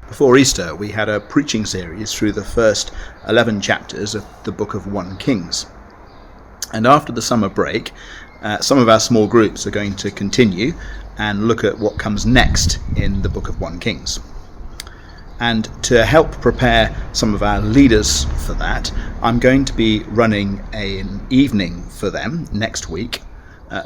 Before Easter, we had a preaching series through the first 11 chapters of the book of 1 Kings. And after the summer break, some of our small groups are going to continue and look at what comes next in the book of 1 Kings. And to help prepare some of our leaders for that, I'm going to be running an evening for them next week,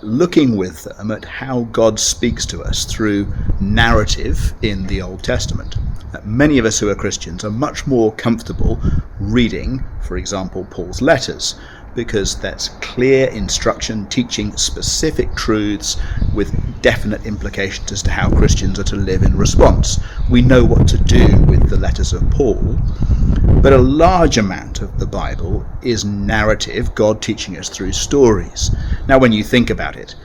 looking with them at how God speaks to us through narrative in the Old Testament. Many of us who are Christians are much more comfortable reading, for example, Paul's letters, because that's clear instruction teaching specific truths with definite implications as to how Christians are to live in response. We know what to do with the letters of Paul, but a large amount of the Bible is narrative, God teaching us through stories. Now, when you think about it,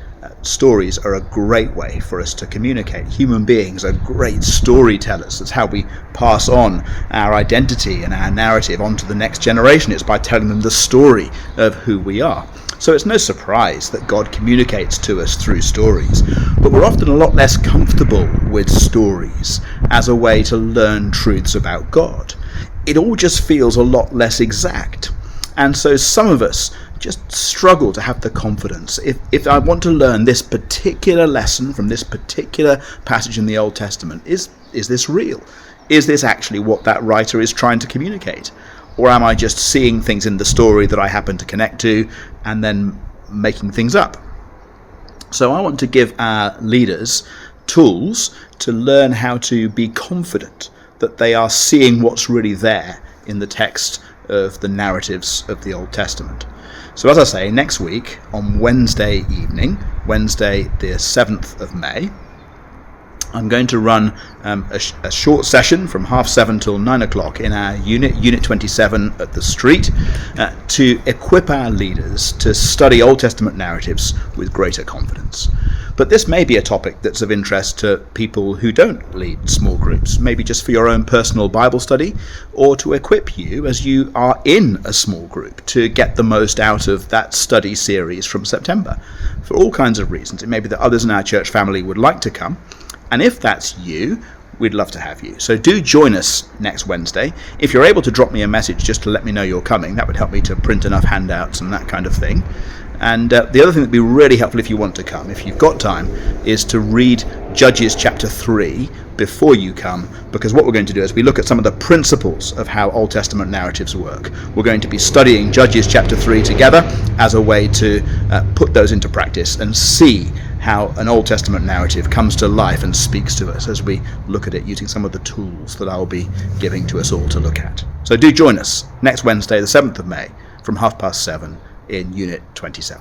stories are a great way for us to communicate. Human beings are great storytellers. That's how we pass on our identity and our narrative on to the next generation. It's by telling them the story of who we are. So it's no surprise that God communicates to us through stories, but we're often a lot less comfortable with stories as a way to learn truths about God. It all just feels a lot less exact. And so some of us just struggle to have the confidence. If I want to learn this particular lesson from this particular passage in the Old Testament, is this real? Is this actually what that writer is trying to communicate? Or am I just seeing things in the story that I happen to connect to and then making things up? So I want to give our leaders tools to learn how to be confident that they are seeing what's really there in the text of the narratives of the Old Testament. So as I say, next week on Wednesday evening, Wednesday the 7th of May, I'm going to run a short session from 7:30 till 9 o'clock in our Unit 27 at the street, to equip our leaders to study Old Testament narratives with greater confidence. But this may be a topic that's of interest to people who don't lead small groups, maybe just for your own personal Bible study, or to equip you as you are in a small group to get the most out of that study series from September. For all kinds of reasons, it may be that others in our church family would like to come. And if that's you, we'd love to have you. So do join us next Wednesday. If you're able to drop me a message just to let me know you're coming, that would help me to print enough handouts and that kind of thing. And the other thing that would be really helpful if you want to come, if you've got time, is to read Judges chapter 3 before you come, because what we're going to do is we look at some of the principles of how Old Testament narratives work. We're going to be studying Judges chapter 3 together as a way to put those into practice and see how an Old Testament narrative comes to life and speaks to us as we look at it using some of the tools that I'll be giving to us all to look at. So do join us next Wednesday, the 7th of May, from 7:30 in Unit 27.